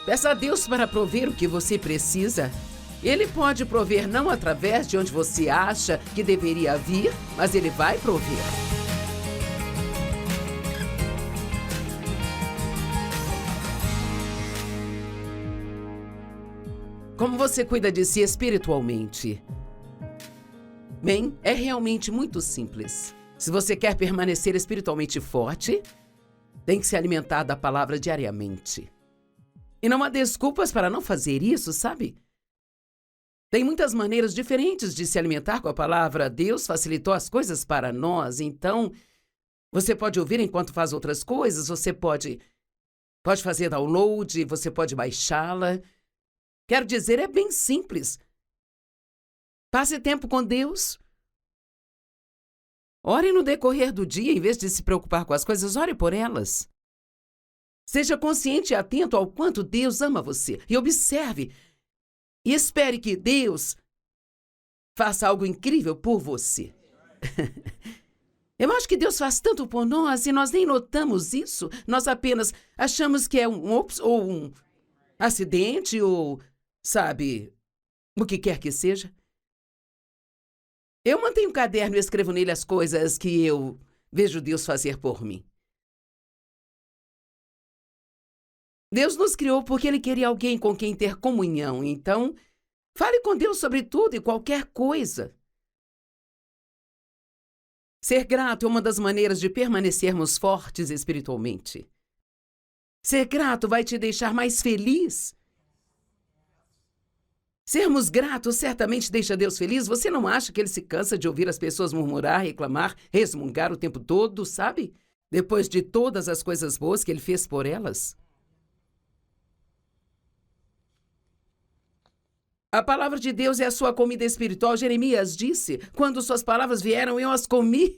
Peça a Deus para prover o que você precisa. Ele pode prover não através de onde você acha que deveria vir, mas Ele vai prover. Como você cuida de si espiritualmente? Bem, é realmente muito simples. Se você quer permanecer espiritualmente forte, tem que se alimentar da palavra diariamente. E não há desculpas para não fazer isso, sabe? Tem muitas maneiras diferentes de se alimentar com a palavra. Deus facilitou as coisas para nós, então você pode ouvir enquanto faz outras coisas, você pode fazer download, você pode baixá-la. Quero dizer, é bem simples. Passe tempo com Deus. Ore no decorrer do dia, em vez de se preocupar com as coisas, ore por elas. Seja consciente e atento ao quanto Deus ama você. E observe. E espere que Deus faça algo incrível por você. Eu acho que Deus faz tanto por nós e nós nem notamos isso. Nós apenas achamos que é um acidente ou, sabe, o que quer que seja. Eu mantenho um caderno e escrevo nele as coisas que eu vejo Deus fazer por mim. Deus nos criou porque Ele queria alguém com quem ter comunhão. Então, fale com Deus sobre tudo e qualquer coisa. Ser grato é uma das maneiras de permanecermos fortes espiritualmente. Ser grato vai te deixar mais feliz. Sermos gratos certamente deixa Deus feliz. Você não acha que Ele se cansa de ouvir as pessoas murmurar, reclamar, resmungar o tempo todo, sabe? Depois de todas as coisas boas que Ele fez por elas. A palavra de Deus é a sua comida espiritual. Jeremias disse, quando suas palavras vieram, eu as comi.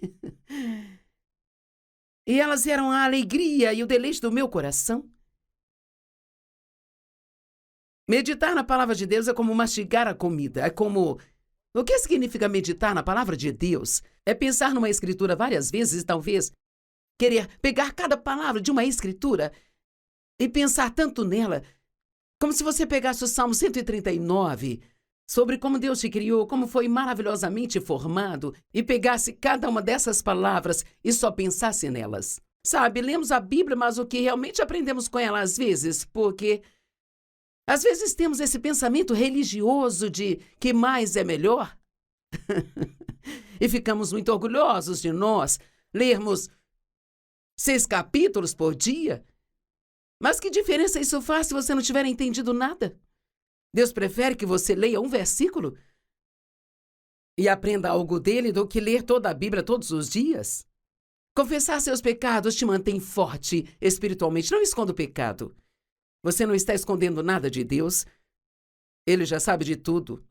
E elas eram a alegria e o deleite do meu coração. Meditar na palavra de Deus é como mastigar a comida. É como... O que significa meditar na palavra de Deus? É pensar numa escritura várias vezes e talvez querer pegar cada palavra de uma escritura e pensar tanto nela, como se você pegasse o Salmo 139, sobre como Deus te criou, como foi maravilhosamente formado, e pegasse cada uma dessas palavras e só pensasse nelas. Sabe, lemos a Bíblia, mas o que realmente aprendemos com ela às vezes, porque às vezes temos esse pensamento religioso de que mais é melhor. E ficamos muito orgulhosos de nós lermos 6 capítulos por dia. Mas que diferença isso faz se você não tiver entendido nada? Deus prefere que você leia um versículo e aprenda algo dele do que ler toda a Bíblia todos os dias. Confessar seus pecados te mantém forte espiritualmente. Não esconda o pecado. Você não está escondendo nada de Deus. Ele já sabe de tudo.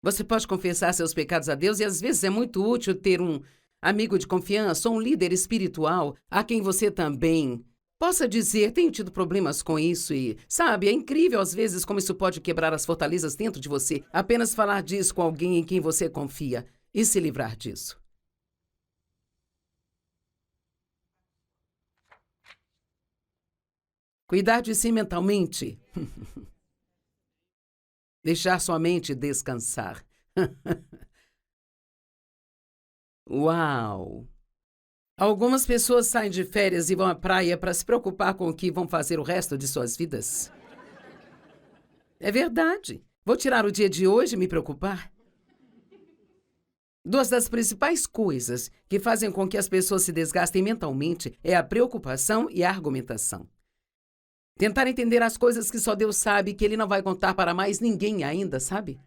Você pode confessar seus pecados a Deus e às vezes é muito útil ter um amigo de confiança ou um líder espiritual a quem você também possa dizer, tenho tido problemas com isso e, sabe, é incrível às vezes como isso pode quebrar as fortalezas dentro de você. Apenas falar disso com alguém em quem você confia e se livrar disso. Cuidar de si mentalmente. Deixar sua mente descansar. Uau! Algumas pessoas saem de férias e vão à praia para se preocupar com o que vão fazer o resto de suas vidas. É verdade. Vou tirar o dia de hoje e me preocupar. 2 das principais coisas que fazem com que as pessoas se desgastem mentalmente é a preocupação e a argumentação. Tentar entender as coisas que só Deus sabe, que Ele não vai contar para mais ninguém ainda, sabe?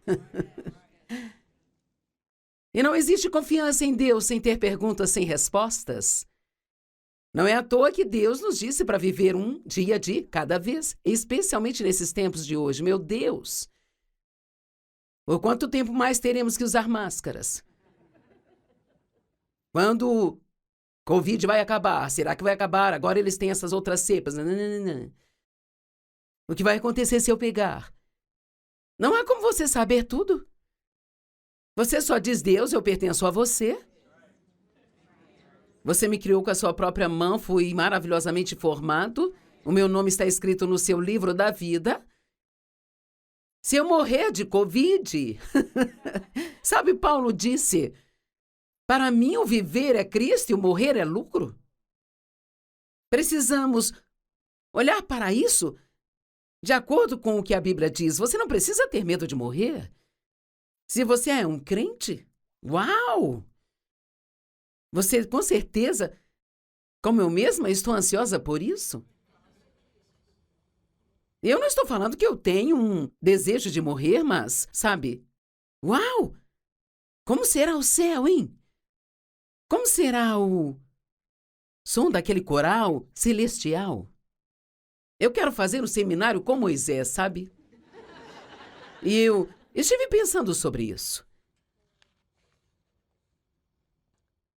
E não existe confiança em Deus sem ter perguntas sem respostas. Não é à toa que Deus nos disse para viver um dia de cada vez, especialmente nesses tempos de hoje. Meu Deus! Por quanto tempo mais teremos que usar máscaras? Quando o Covid vai acabar? Será que vai acabar? Agora eles têm essas outras cepas. Não. O que vai acontecer se eu pegar? Não há como você saber tudo. Você só diz, Deus, eu pertenço a você. Você me criou com a sua própria mão, fui maravilhosamente formado. O meu nome está escrito no seu livro da vida. Se eu morrer de Covid, sabe, Paulo disse, para mim o viver é Cristo e o morrer é lucro. Precisamos olhar para isso de acordo com o que a Bíblia diz. Você não precisa ter medo de morrer. Se você é um crente, uau! Você, com certeza, como eu mesma, estou ansiosa por isso. Eu não estou falando que eu tenho um desejo de morrer, mas, sabe, uau! Como será o céu, hein? Como será o som daquele coral celestial? Eu quero fazer um seminário com Moisés, sabe? E eu estive pensando sobre isso.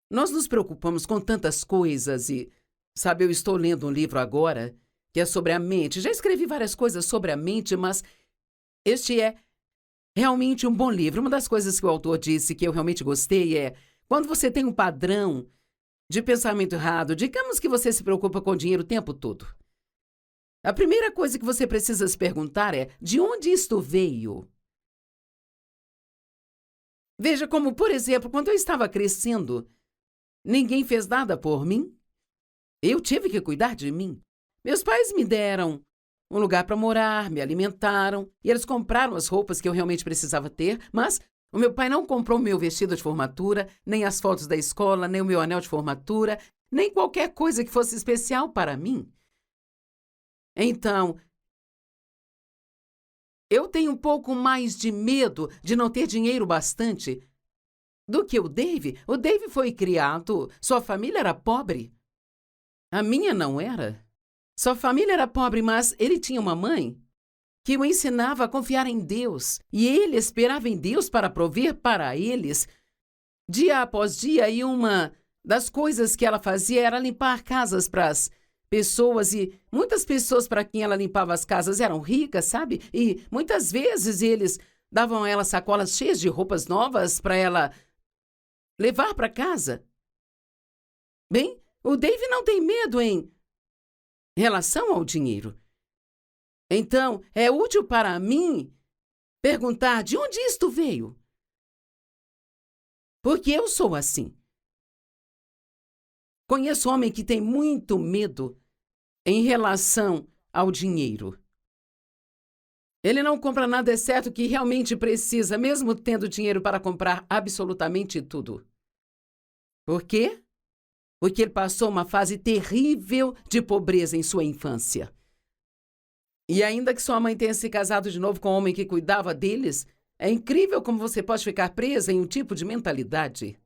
Nós nos preocupamos com tantas coisas e, sabe, eu estou lendo um livro agora que é sobre a mente. Já escrevi várias coisas sobre a mente, mas este é realmente um bom livro. Uma das coisas que o autor disse que eu realmente gostei é quando você tem um padrão de pensamento errado, digamos que você se preocupa com dinheiro o tempo todo. A primeira coisa que você precisa se perguntar é: de onde isto veio? Veja como, por exemplo, quando eu estava crescendo, ninguém fez nada por mim. Eu tive que cuidar de mim. Meus pais me deram um lugar para morar, me alimentaram, e eles compraram as roupas que eu realmente precisava ter, mas o meu pai não comprou meu vestido de formatura, nem as fotos da escola, nem o meu anel de formatura, nem qualquer coisa que fosse especial para mim. Então, eu tenho um pouco mais de medo de não ter dinheiro bastante do que o Dave. O Dave foi criado, sua família era pobre. A minha não era. Sua família era pobre, mas ele tinha uma mãe que o ensinava a confiar em Deus. E ele esperava em Deus para prover para eles dia após dia. E uma das coisas que ela fazia era limpar casas para as pessoas. E muitas pessoas para quem ela limpava as casas eram ricas, sabe? E muitas vezes eles davam a ela sacolas cheias de roupas novas para ela levar para casa. Bem, o Dave não tem medo em relação ao dinheiro. Então, é útil para mim perguntar de onde isto veio. Porque eu sou assim. Conheço homem que tem muito medo em relação ao dinheiro. Ele não compra nada exceto o que realmente precisa, mesmo tendo dinheiro para comprar absolutamente tudo. Por quê? Porque ele passou uma fase terrível de pobreza em sua infância. E ainda que sua mãe tenha se casado de novo com um homem que cuidava deles, é incrível como você pode ficar presa em um tipo de mentalidade.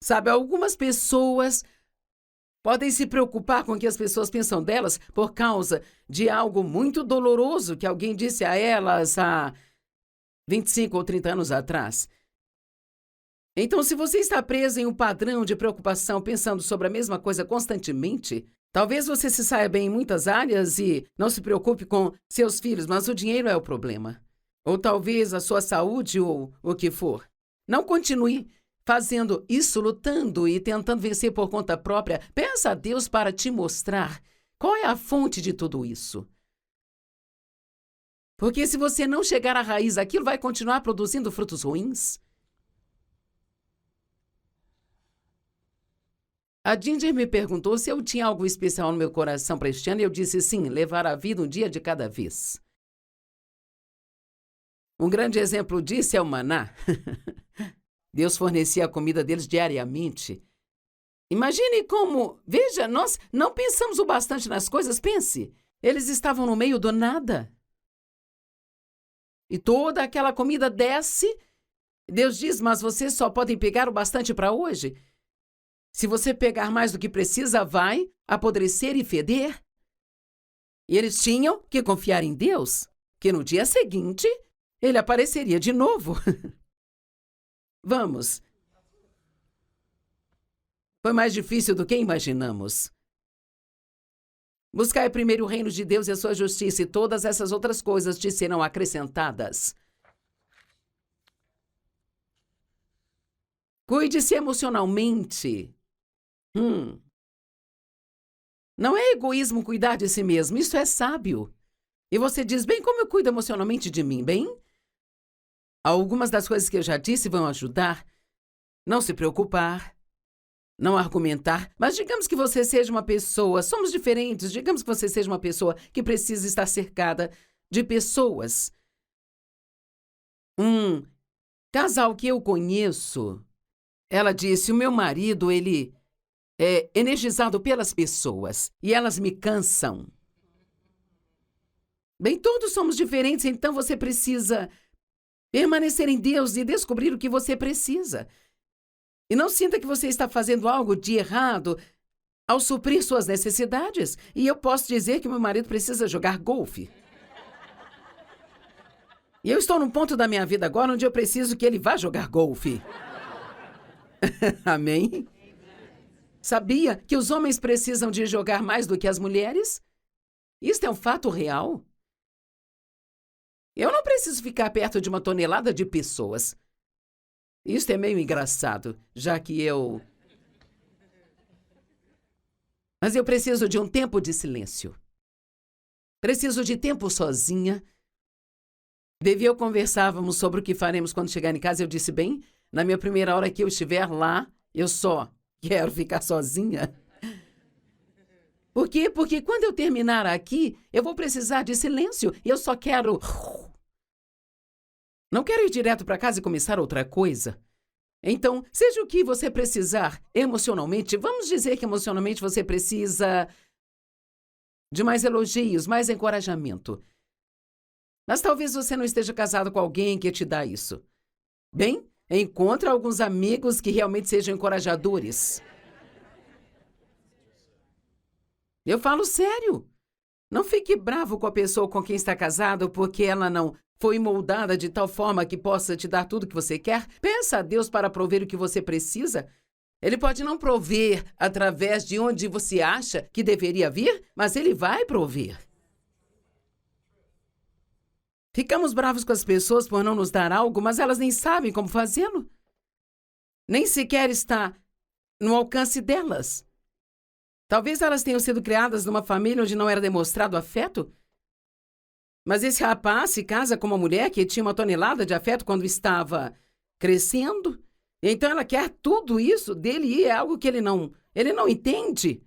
Sabe, algumas pessoas podem se preocupar com o que as pessoas pensam delas por causa de algo muito doloroso que alguém disse a elas há 25 ou 30 anos atrás. Então, se você está preso em um padrão de preocupação pensando sobre a mesma coisa constantemente, talvez você se saia bem em muitas áreas e não se preocupe com seus filhos, mas o dinheiro é o problema. Ou talvez a sua saúde ou o que for. Não continue fazendo isso, lutando e tentando vencer por conta própria. Peça a Deus para te mostrar qual é a fonte de tudo isso. Porque se você não chegar à raiz, aquilo vai continuar produzindo frutos ruins. A Ginger me perguntou se eu tinha algo especial no meu coração para este ano e eu disse sim, levar a vida um dia de cada vez. Um grande exemplo disso é o maná. Deus fornecia a comida deles diariamente. Imagine como... Veja, nós não pensamos o bastante nas coisas, pense. Eles estavam no meio do nada. E toda aquela comida desce. Deus diz, mas vocês só podem pegar o bastante para hoje. Se você pegar mais do que precisa, vai apodrecer e feder. E eles tinham que confiar em Deus, que no dia seguinte ele apareceria de novo. Vamos. Foi mais difícil do que imaginamos. Buscai primeiro o reino de Deus e a sua justiça, e todas essas outras coisas te serão acrescentadas. Cuide-se emocionalmente. Não é egoísmo cuidar de si mesmo, isso é sábio. E você diz, bem, como eu cuido emocionalmente de mim, bem? Algumas das coisas que eu já disse vão ajudar. Não se preocupar, não argumentar, mas digamos que você seja uma pessoa, somos diferentes, digamos que você seja uma pessoa que precisa estar cercada de pessoas. Um casal que eu conheço, ela disse, o meu marido, ele é energizado pelas pessoas e elas me cansam. Bem, todos somos diferentes, então você precisa permanecer em Deus e descobrir o que você precisa. E não sinta que você está fazendo algo de errado ao suprir suas necessidades. E eu posso dizer que meu marido precisa jogar golfe. E eu estou num ponto da minha vida agora onde eu preciso que ele vá jogar golfe. Amém? Sabia que os homens precisam de jogar mais do que as mulheres? Isto é um fato real. Eu não preciso ficar perto de uma tonelada de pessoas. Isto é meio engraçado, já que eu... Mas eu preciso de um tempo de silêncio. Preciso de tempo sozinha. Devi e eu conversávamos sobre o que faremos quando chegar em casa. Eu disse, bem, na minha primeira hora que eu estiver lá, eu só quero ficar sozinha. Por quê? Porque quando eu terminar aqui, eu vou precisar de silêncio. E eu só quero... Não quero ir direto para casa e começar outra coisa. Então, seja o que você precisar emocionalmente, vamos dizer que emocionalmente você precisa de mais elogios, mais encorajamento. Mas talvez você não esteja casado com alguém que te dá isso. Bem, encontre alguns amigos que realmente sejam encorajadores. Eu falo sério. Não fique bravo com a pessoa com quem está casado porque ela não foi moldada de tal forma que possa te dar tudo que você quer. Peça a Deus para prover o que você precisa. Ele pode não prover através de onde você acha que deveria vir, mas ele vai prover. Ficamos bravos com as pessoas por não nos dar algo, mas elas nem sabem como fazê-lo. Nem sequer está no alcance delas. Talvez elas tenham sido criadas numa família onde não era demonstrado afeto. Mas esse rapaz se casa com uma mulher que tinha uma tonelada de afeto quando estava crescendo. Então ela quer tudo isso dele e é algo que ele não entende.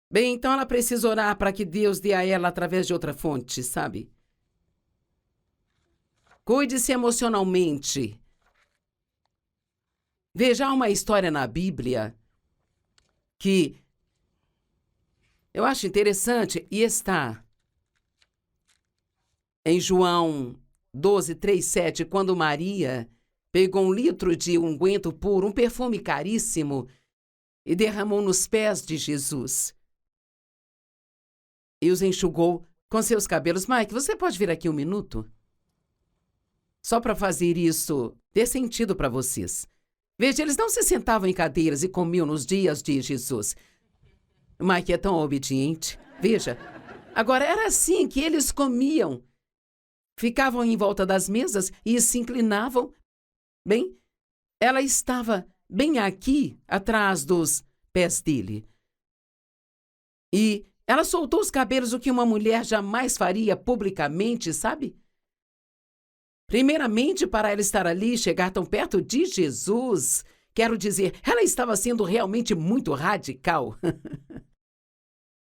Bem, então ela precisa orar para que Deus dê a ela através de outra fonte, sabe? Cuide-se emocionalmente. Veja, há uma história na Bíblia que eu acho interessante e está em João 12, 3, 7, quando Maria pegou 1 litro de unguento puro, um perfume caríssimo, e derramou nos pés de Jesus. E os enxugou com seus cabelos. Mike, você pode vir aqui um minuto? Só para fazer isso ter sentido para vocês. Veja, eles não se sentavam em cadeiras e comiam nos dias de Jesus. Mike é tão obediente. Veja, agora era assim que eles comiam. Ficavam em volta das mesas e se inclinavam. Bem, ela estava bem aqui, atrás dos pés dele. E ela soltou os cabelos, o que uma mulher jamais faria publicamente, sabe? Primeiramente, para ela estar ali e chegar tão perto de Jesus, quero dizer, ela estava sendo realmente muito radical.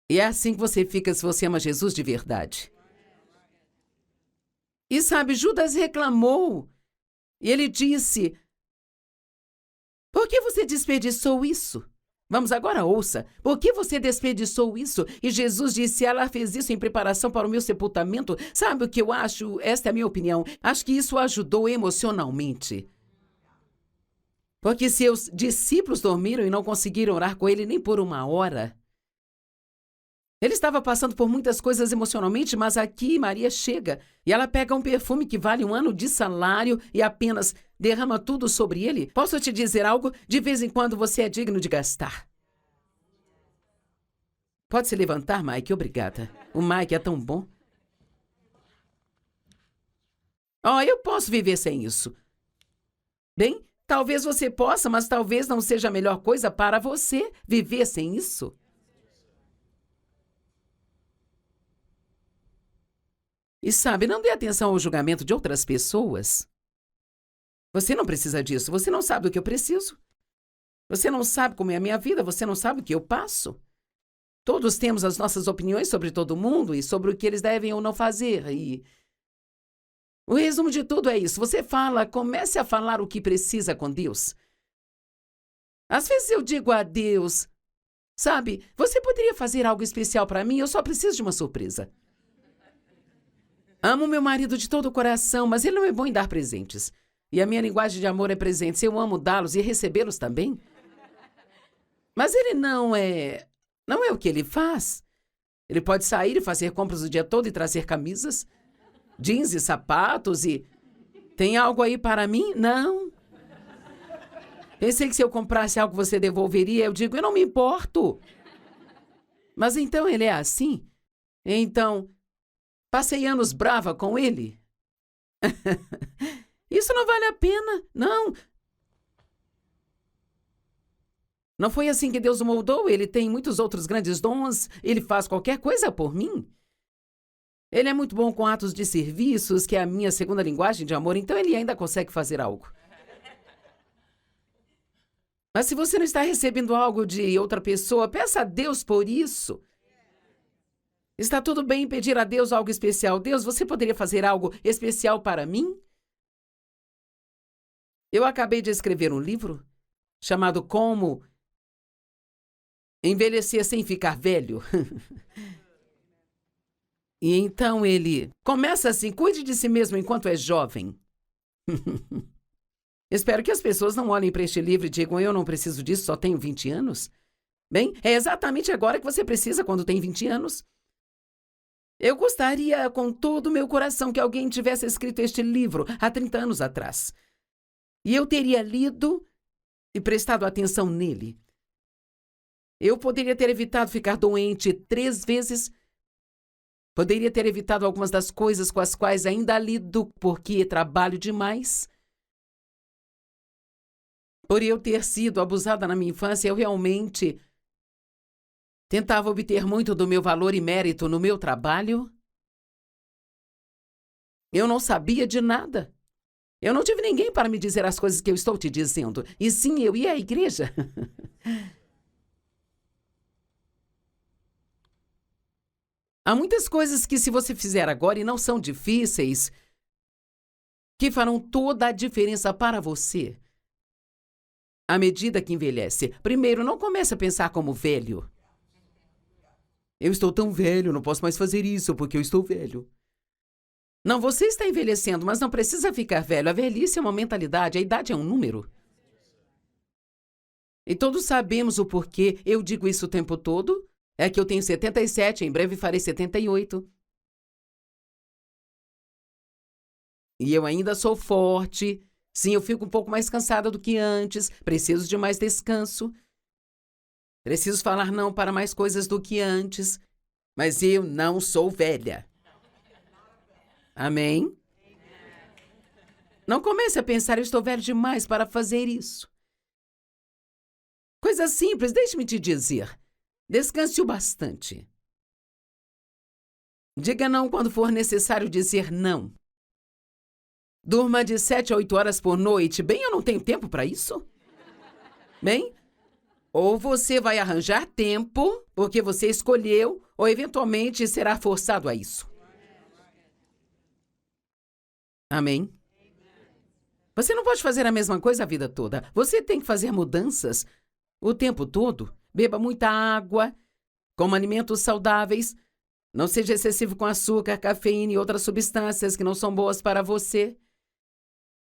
E é assim que você fica se você ama Jesus de verdade. E sabe, Judas reclamou. E ele disse, por que você desperdiçou isso? Vamos agora, ouça. Por que você desperdiçou isso? E Jesus disse, ela fez isso em preparação para o meu sepultamento. Sabe o que eu acho? Esta é a minha opinião. Acho que isso ajudou emocionalmente. Porque seus discípulos dormiram e não conseguiram orar com ele nem por 1 hora. Ele estava passando por muitas coisas emocionalmente, mas aqui Maria chega e ela pega um perfume que vale 1 ano de salário e apenas derrama tudo sobre ele. Posso te dizer algo? De vez em quando você é digno de gastar. Pode se levantar, Mike? Obrigada. O Mike é tão bom. Eu posso viver sem isso. Bem, Talvez você possa, mas talvez não seja a melhor coisa para você viver sem isso. E sabe, não dê atenção ao julgamento de outras pessoas. Você não precisa disso, você não sabe o que eu preciso. Você não sabe como é a minha vida, você não sabe o que eu passo. Todos temos as nossas opiniões sobre todo mundo e sobre o que eles devem ou não fazer. E o resumo de tudo é isso. Você comece a falar o que precisa com Deus. Às vezes eu digo a Deus, sabe, você poderia fazer algo especial para mim? Eu só preciso de uma surpresa. Amo meu marido de todo o coração, mas ele não é bom em dar presentes. E a minha linguagem de amor é presentes. Eu amo dá-los e recebê-los também. Mas ele não é o que ele faz. Ele pode sair e fazer compras o dia todo e trazer camisas, jeans e sapatos e... Tem algo aí para mim? Não. Pensei que se eu comprasse algo você devolveria. Eu digo, eu não me importo. Mas então ele é assim? Então, passei anos brava com ele? Isso não vale a pena, não. Não foi assim que Deus o moldou? Ele tem muitos outros grandes dons. Ele faz qualquer coisa por mim. Ele é muito bom com atos de serviços, que é a minha segunda linguagem de amor, então ele ainda consegue fazer algo. Mas se você não está recebendo algo de outra pessoa, peça a Deus por isso. Está tudo bem pedir a Deus algo especial. Deus, você poderia fazer algo especial para mim? Eu acabei de escrever um livro chamado Como Envelhecer Sem Ficar Velho. E então ele começa assim, cuide de si mesmo enquanto é jovem. Espero que as pessoas não olhem para este livro e digam, eu não preciso disso, só tenho 20 anos. Bem, é exatamente agora que você precisa quando tem 20 anos. Eu gostaria com todo o meu coração que alguém tivesse escrito este livro há 30 anos atrás. E eu teria lido e prestado atenção nele. Eu poderia ter evitado ficar doente 3 vezes. Poderia ter evitado algumas das coisas com as quais ainda lido porque trabalho demais. Por eu ter sido abusada na minha infância, eu realmente tentava obter muito do meu valor e mérito no meu trabalho. Eu não sabia de nada. Eu não tive ninguém para me dizer as coisas que eu estou te dizendo. E sim, eu ia à igreja. Há muitas coisas que se você fizer agora e não são difíceis, que farão toda a diferença para você. À medida que envelhece. Primeiro, não comece a pensar como velho. Eu estou tão velho, não posso mais fazer isso porque eu estou velho. Não, você está envelhecendo, mas não precisa ficar velho. A velhice é uma mentalidade, a idade é um número. E todos sabemos o porquê. Eu digo isso o tempo todo. É que eu tenho 77, em breve farei 78. E eu ainda sou forte. Sim, eu fico um pouco mais cansada do que antes. Preciso de mais descanso. Preciso falar não para mais coisas do que antes. Mas eu não sou velha. Amém? Não comece a pensar, eu estou velho demais para fazer isso. Coisa simples, deixe-me te dizer. Descanse o bastante. Diga não quando for necessário dizer não. Durma de 7 a 8 horas por noite. Bem, eu não tenho tempo para isso. Bem, ou você vai arranjar tempo, porque você escolheu, ou eventualmente será forçado a isso. Amém? Você não pode fazer a mesma coisa a vida toda. Você tem que fazer mudanças o tempo todo. Beba muita água, coma alimentos saudáveis. Não seja excessivo com açúcar, cafeína e outras substâncias que não são boas para você.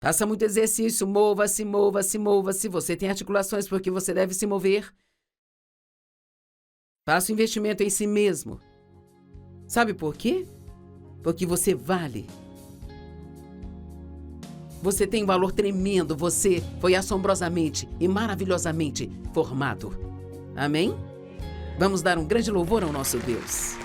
Faça muito exercício, mova-se, mova-se, mova-se. Você tem articulações porque você deve se mover. Faça um investimento em si mesmo. Sabe por quê? Porque você vale. Você tem um valor tremendo. Você foi assombrosamente e maravilhosamente formado. Amém? Vamos dar um grande louvor ao nosso Deus.